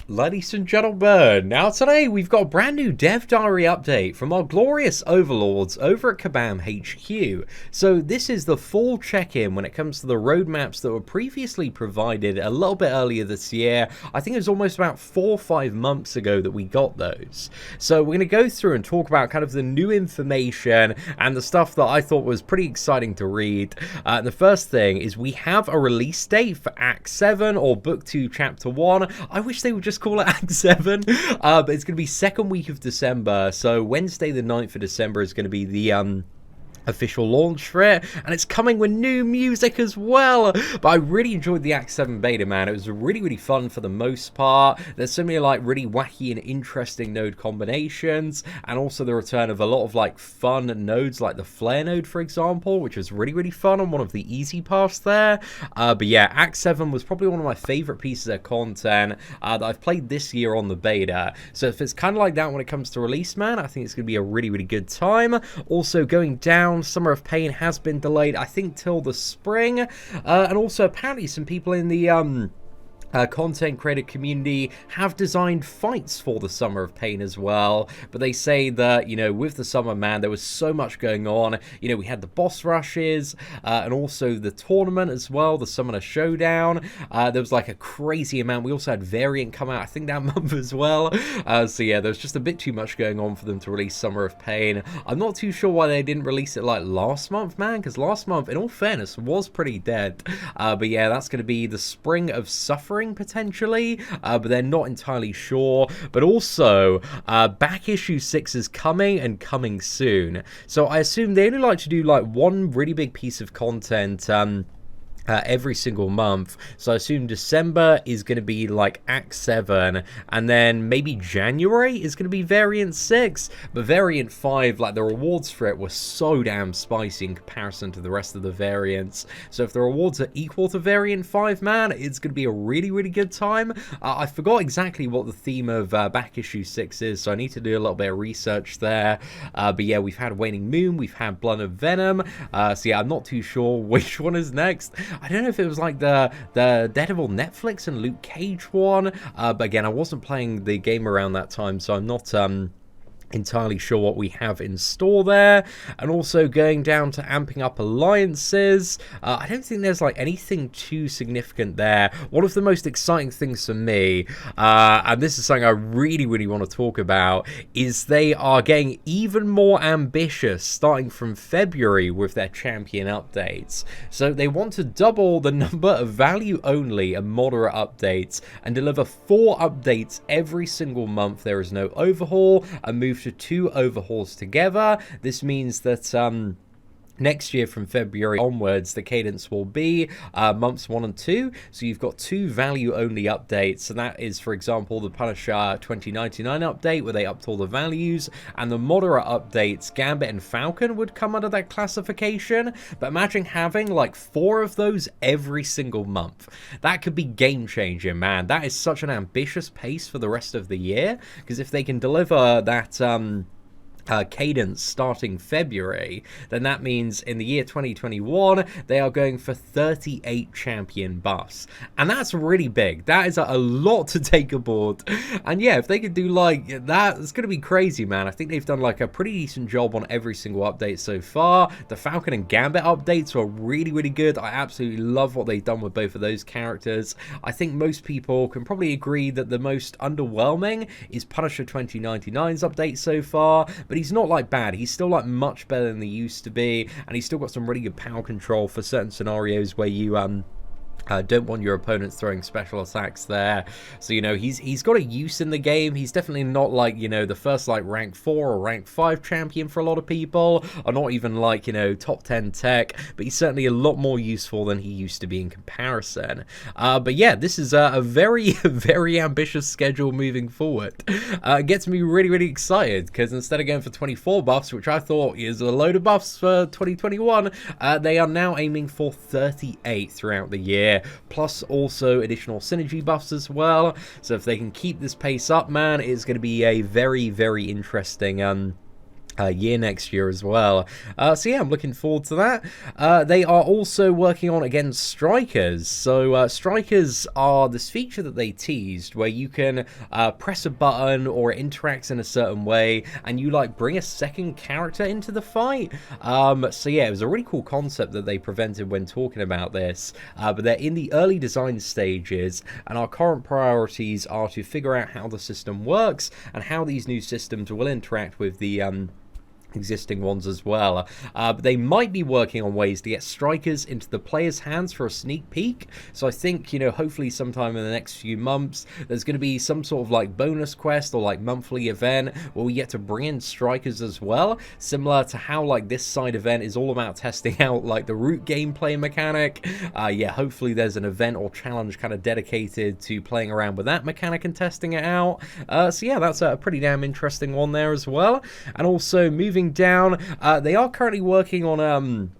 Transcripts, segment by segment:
Ladies and gentlemen, now today we've got a brand new dev diary update from our glorious overlords over at Kabam HQ. So this is the full check-in when it comes to the roadmaps that were previously provided a little bit earlier this year. I think it was almost about 4 or 5 months ago that we got those. So we're going to go through and talk about kind of the new information and the stuff that I thought was pretty exciting to read. The first thing is we have a release date for Act 7 or Book 2 Chapter 1. I wish they would just call it Act 7, but it's going to be second week of December, so Wednesday the 9th of December is going to be the official launch for it, and it's coming with new music as well. But I really enjoyed the Act 7 beta, man. It was really fun for the most part. There's so many like really wacky and interesting node combinations, and also the return of a lot of like fun nodes like the flare node, for example, which was really fun on one of the easy paths there. But yeah, Act 7 was probably one of my favorite pieces of content that I've played this year on the beta. So if it's kind of like that when it comes to release, man, I think it's going to be a really good time. Also going down, Summer of Pain has been delayed, I think, till the spring, and also apparently some people in the content creator community have designed fights for the Summer of Pain as well, but they say that, you know, with the summer, man, there was so much going on. You know, we had the boss rushes, and also the tournament as well, the Summoner Showdown. There was like a crazy amount. We also had Variant come out, I think, that month as well. So yeah, there's just a bit too much going on for them to release Summer of Pain. I'm not too sure why they didn't release it like last month, man, because last month, in all fairness, was pretty dead. But yeah, that's going to be the Spring of Suffering, potentially, but they're not entirely sure. But also back issue 6 is coming, and coming soon, so I assume they only like to do like one really big piece of content every single month. So I assume December is going to be like Act 7, and then maybe January is going to be Variant 6, but Variant 5, like the rewards for it were so damn spicy in comparison to the rest of the variants. So if the rewards are equal to Variant 5, man, it's going to be a really good time. I forgot exactly what the theme of back issue 6 is, so I need to do a little bit of research there. But yeah, we've had Waning Moon, we've had Blood of Venom, so yeah, I'm not too sure which one is next. I don't know if it was like the Daredevil Netflix and Luke Cage one, but again, I wasn't playing the game around that time, so I'm not entirely sure what we have in store there. And also going down to amping up alliances, I don't think there's like anything too significant there. One of the most exciting things for me, and this is something I really want to talk about, is they are getting even more ambitious starting from February with their champion updates. So they want to double the number of value only and moderate updates and deliver 4 updates every single month. There is no overhaul, and move to 2 overhauls together. This means that next year from February onwards, the cadence will be months 1 and 2. So you've got 2 value-only updates, and that is, for example, the Punisher 2099 update, where they upped all the values, and the moderate updates, Gambit and Falcon, would come under that classification. But imagine having like 4 of those every single month. That could be game-changing, man. That is such an ambitious pace for the rest of the year, because if they can deliver that cadence starting February, then that means in the year 2021 they are going for 38 champion buffs, and that's really big. That is a lot to take aboard, and yeah, if they could do like that, it's gonna be crazy, man. I think they've done like a pretty decent job on every single update so far. The Falcon and Gambit updates are really good. I absolutely love what they've done with both of those characters. I think most people can probably agree that the most underwhelming is Punisher 2099's update so far, but he's not like bad. He's still like much better than he used to be, and he's still got some really good power control for certain scenarios where you don't want your opponents throwing special attacks there. So, you know, he's got a use in the game. He's definitely not like, you know, the first like rank 4 or rank 5 champion for a lot of people, or not even like, you know, top 10 tech, but he's certainly a lot more useful than he used to be in comparison. But yeah, this is a very ambitious schedule moving forward. It gets me really excited, because instead of going for 24 buffs, which I thought is a load of buffs for 2021, they are now aiming for 38 throughout the year. Plus also additional synergy buffs as well. So if they can keep this pace up, man, it's going to be a very interesting year next year as well. So yeah, I'm looking forward to that. They are also working on, again, strikers. So strikers are this feature that they teased where you can press a button or it interacts in a certain way and you like bring a second character into the fight. So yeah, it was a really cool concept that they presented when talking about this, but they're in the early design stages, and our current priorities are to figure out how the system works and how these new systems will interact with the existing ones as well. But they might be working on ways to get strikers into the players' hands for a sneak peek. So I think, you know, hopefully sometime in the next few months, there's going to be some sort of like bonus quest or like monthly event where we get to bring in strikers as well, similar to how like this side event is all about testing out like the root gameplay mechanic. Yeah, hopefully there's an event or challenge kind of dedicated to playing around with that mechanic and testing it out. So yeah, that's a pretty damn interesting one there as well. And also moving down, they are currently working on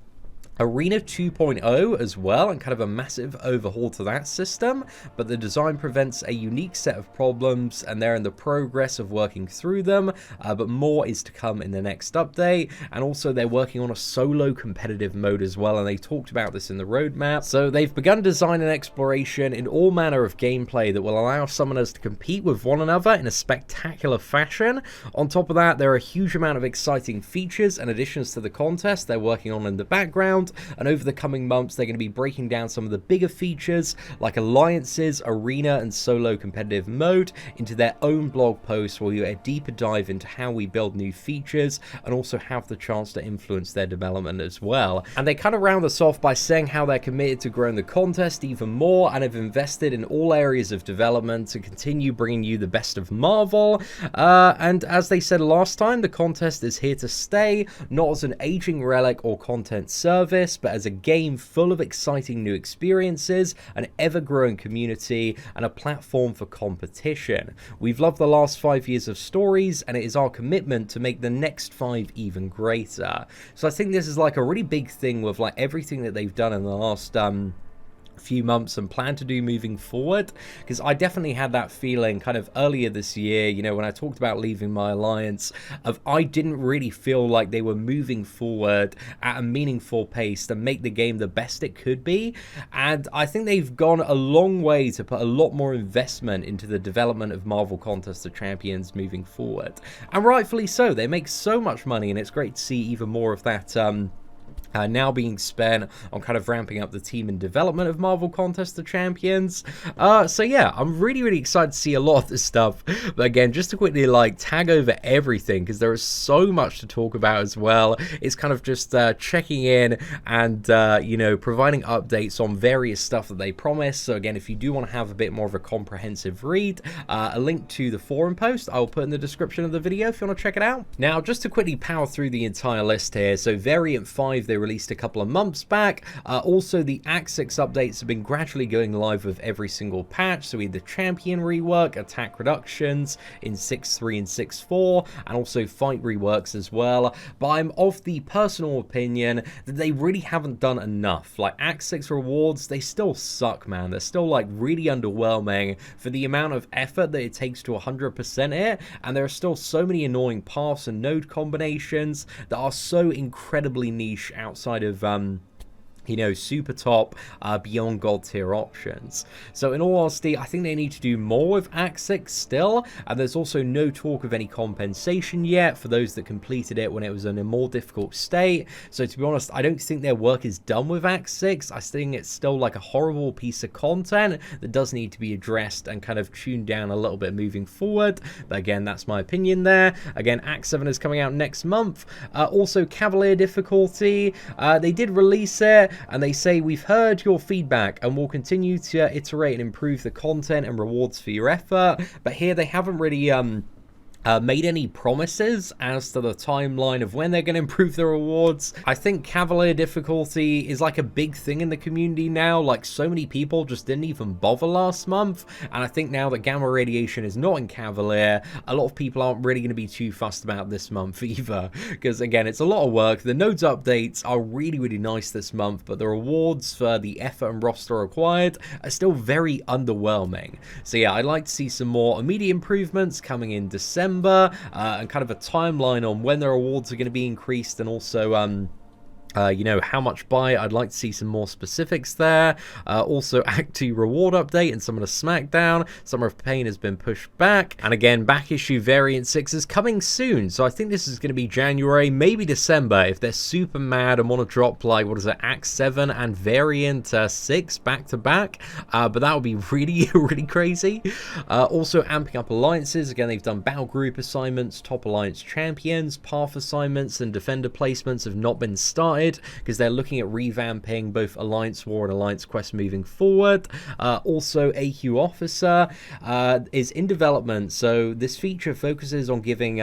Arena 2.0 as well, and kind of a massive overhaul to that system, but the design presents a unique set of problems and they're in the progress of working through them, but more is to come in the next update. And also they're working on a solo competitive mode as well, and they talked about this in the roadmap. So they've begun design and exploration in all manner of gameplay that will allow summoners to compete with one another in a spectacular fashion. On top of that, there are a huge amount of exciting features and additions to the contest they're working on in the background. And over the coming months, they're going to be breaking down some of the bigger features like alliances, arena, and solo competitive mode into their own blog posts where you get a deeper dive into how we build new features and also have the chance to influence their development as well. And they kind of round this off by saying how they're committed to growing the contest even more and have invested in all areas of development to continue bringing you the best of Marvel. And as they said last time, the contest is here to stay, not as an aging relic or content service, but as a game full of exciting new experiences, an ever-growing community, and a platform for competition. We've loved the last 5 years of stories, and it is our commitment to make the next 5 even greater. So I think this is like a really big thing with like everything that they've done in the last few months and plan to do moving forward, because I definitely had that feeling kind of earlier this year, you know, when I talked about leaving my alliance, of I didn't really feel like they were moving forward at a meaningful pace to make the game the best it could be. And I think they've gone a long way to put a lot more investment into the development of Marvel Contest of Champions moving forward, and rightfully so. They make so much money, and it's great to see even more of that now being spent on kind of ramping up the team and development of Marvel Contest of Champions. So yeah, I'm really excited to see a lot of this stuff. But again, just to quickly like tag over everything, because there is so much to talk about as well. It's kind of just checking in and you know, providing updates on various stuff that they promise. So again, if you do want to have a bit more of a comprehensive read, a link to the forum post I'll put in the description of the video if you want to check it out. Now, just to quickly power through the entire list here. So Variant 5, they released a couple of months back. Also, the Act 6 updates have been gradually going live with every single patch. So we had the Champion rework, attack reductions in 6.3 and 6.4, and also fight reworks as well. But I'm of the personal opinion that they really haven't done enough. Like Act 6 rewards, they still suck, man. They're still like really underwhelming for the amount of effort that it takes to 100% it, and there are still so many annoying paths and node combinations that are so incredibly niche outside of you know, super top, beyond god tier options. So in all honesty, I think they need to do more with Act 6 still, and there's also no talk of any compensation yet for those that completed it when it was in a more difficult state. So to be honest, I don't think their work is done with Act 6. I think it's still like a horrible piece of content that does need to be addressed and kind of tuned down a little bit moving forward. But again, that's my opinion there. Again, Act 7 is coming out next month. Also, Cavalier difficulty, they did release it, and they say, we've heard your feedback and will continue to iterate and improve the content and rewards for your effort. But here they haven't really made any promises as to the timeline of when they're going to improve the rewards. I think Cavalier difficulty is like a big thing in the community now. Like, so many people just didn't even bother last month, and I think now that Gamma Radiation is not in Cavalier, a lot of people aren't really going to be too fussed about this month either, because again, it's a lot of work. The nodes updates are really nice this month, but the rewards for the effort and roster required are still very underwhelming. So yeah, I'd like to see some more immediate improvements coming in December. December, and kind of a timeline on when their awards are going to be increased, and also you know, how much by. I'd like to see some more specifics there. Also, Act 2 reward update and some of the SmackDown. Summer of Pain has been pushed back. And again, back issue Variant 6 is coming soon. So I think this is going to be January, maybe December, if they're super mad and want to drop, like, what is it, Act 7 and Variant 6 back to back. But that would be really, really crazy. Also, amping up alliances. Again, they've done Battle Group assignments, Top Alliance Champions, Path assignments, and Defender placements have not been started, because they're looking at revamping both Alliance War and Alliance Quest moving forward. Also, AQ Officer is in development, so this feature focuses on giving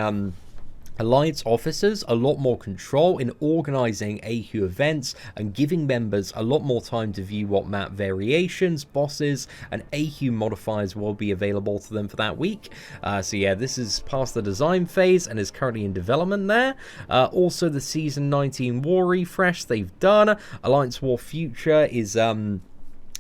Alliance officers a lot more control in organizing AQ events and giving members a lot more time to view what map variations, bosses, and AQ modifiers will be available to them for that week. So yeah, this is past the design phase and is currently in development there. Also, the Season 19 War refresh they've done. Alliance War Future is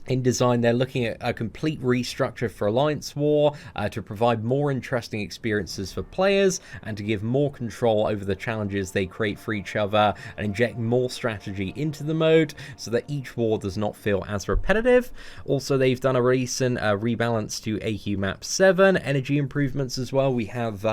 in design. They're looking at a complete restructure for Alliance War to provide more interesting experiences for players and to give more control over the challenges they create for each other and inject more strategy into the mode so that each war does not feel as repetitive. Also, they've done a recent rebalance to AQ Map 7, energy improvements as well. We have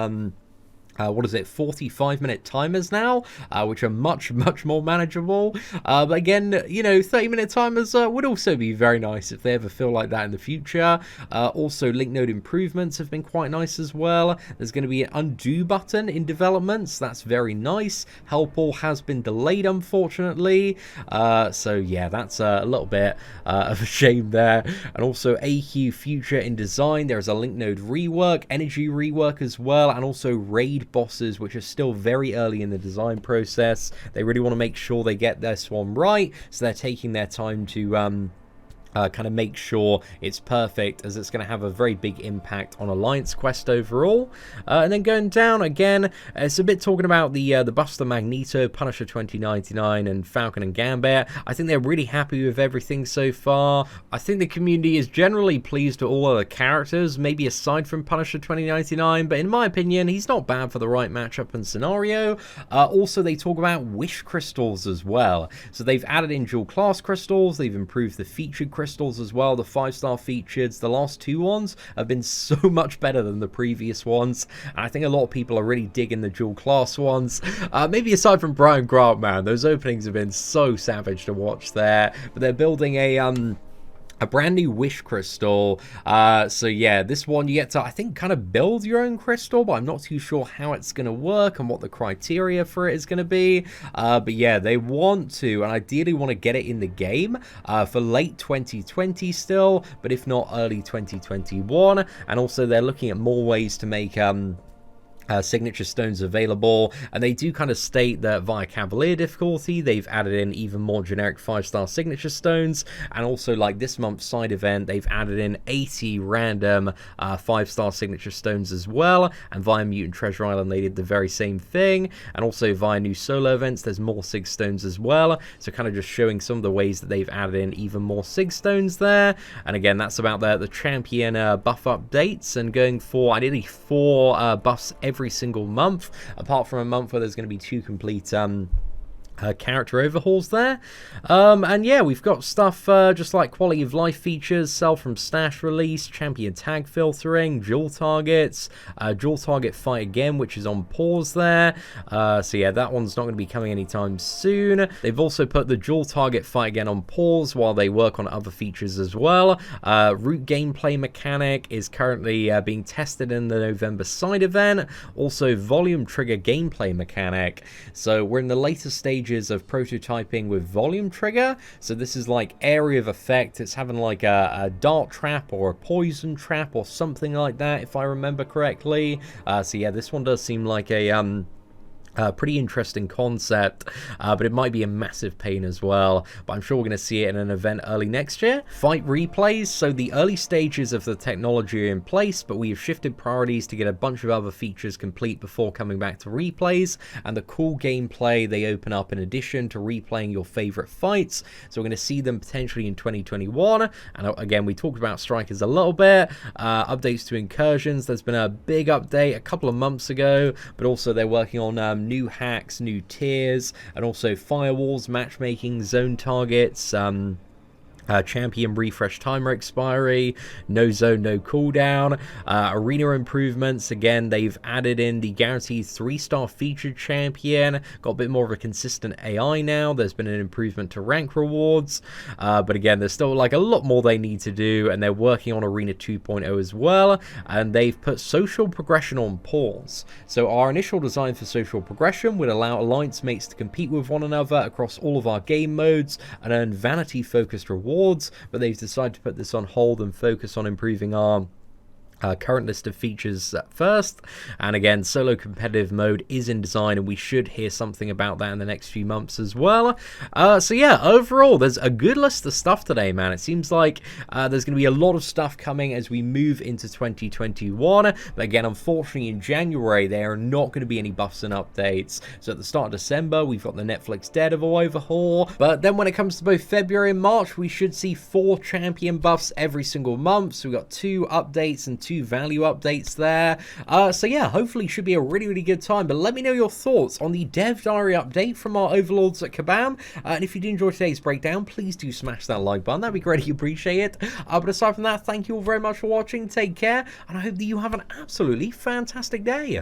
what is it, 45-minute timers now, which are much more manageable. But again, you know, 30-minute timers would also be very nice if they ever feel like that in the future. Also, link node improvements have been quite nice as well. There's going to be an undo button in development, so that's very nice. Help all has been delayed, unfortunately. So yeah, that's a little bit of a shame there. And also, AQ Future in design. There's a link node rework, energy rework as well, and also raid bosses, which are still very early in the design process. They really want to make sure they get this one right, so they're taking their time to kind of make sure it's perfect, as it's going to have a very big impact on Alliance Quest overall. And then going down again, it's a bit talking about the Buster Magneto, Punisher 2099, and Falcon and Gambit. I think they're really happy with everything so far. I think the community is generally pleased with all of the characters, maybe aside from Punisher 2099, but in my opinion, he's not bad for the right matchup and scenario. Also, they talk about wish crystals as well. So they've added in dual class crystals, they've improved the featured crystals as well, the 5-star featured. The last 2 ones have been so much better than the previous ones, and I think a lot of people are really digging the dual class ones. Maybe aside from Brian Grant, man, those openings have been so savage to watch there. But they're building a brand new wish crystal. So yeah, this one you get to, I think, kind of build your own crystal, but I'm not too sure how it's going to work and what the criteria for it is going to be. But yeah, they want to, and ideally want to get it in the game for late 2020 still, but if not early 2021. And also they're looking at more ways to make signature stones available, and they do kind of state that via Cavalier difficulty they've added in even more generic 5-star signature stones, and also like this month's side event they've added in 80 random 5-star signature stones as well, and via Mutant Treasure Island they did the very same thing, and also via new solo events there's more sig stones as well, so kind of just showing some of the ways that they've added in even more sig stones there. And again, that's about the champion buff updates, and going for ideally 4 buffs every single month, apart from a month where there's going to be 2 complete character overhauls there. And yeah, we've got stuff just like quality of life features, sell from stash release, champion tag filtering, dual targets, dual target fight again, which is on pause there. So yeah, that one's not going to be coming anytime soon. They've also put the dual target fight again on pause while they work on other features as well. Root gameplay mechanic is currently being tested in the November side event. Also, volume trigger gameplay mechanic. So we're in the later stages of prototyping with volume trigger. So this is like area of effect. It's having like a dart trap or a poison trap or something like that, if I remember correctly. So yeah, this one does seem like a Pretty interesting concept, but it might be a massive pain as well. But I'm sure we're going to see it in an event early next year. Fight replays. So the early stages of the technology are in place, but we have shifted priorities to get a bunch of other features complete before coming back to replays. And the cool gameplay they open up in addition to replaying your favorite fights. So we're going to see them potentially in 2021. And again, we talked about strikers a little bit. Updates to incursions. There's been a big update a couple of months ago, but also they're working on new hacks, new tiers, and also firewalls, matchmaking, zone targets, champion refresh timer expiry, no zone, no cooldown, arena improvements. Again, they've added in the guaranteed 3-star featured champion, got a bit more of a consistent AI now. There's been an improvement to rank rewards, but again, there's still like a lot more they need to do, and they're working on Arena 2.0 as well, and they've put social progression on pause. So our initial design for social progression would allow alliance mates to compete with one another across all of our game modes and earn vanity-focused rewards, but they've decided to put this on hold and focus on improving our current list of features first. And again, solo competitive mode is in design, and we should hear something about that in the next few months as well. So yeah, overall, there's a good list of stuff today, man. It seems like there's going to be a lot of stuff coming as we move into 2021. But again, unfortunately, in January, there are not going to be any buffs and updates. So at the start of December, we've got the Netflix Daredevil overhaul. But then when it comes to both February and March, we should see 4 champion buffs every single month. So we've got 2 updates and 2 value updates there. So yeah, hopefully should be a really good time. But let me know your thoughts on the dev diary update from our overlords at Kabam. And if you did enjoy today's breakdown, please do smash that like button. That'd be greatly appreciated. But aside from that, thank you all very much for watching. Take care, and I hope that you have an absolutely fantastic day.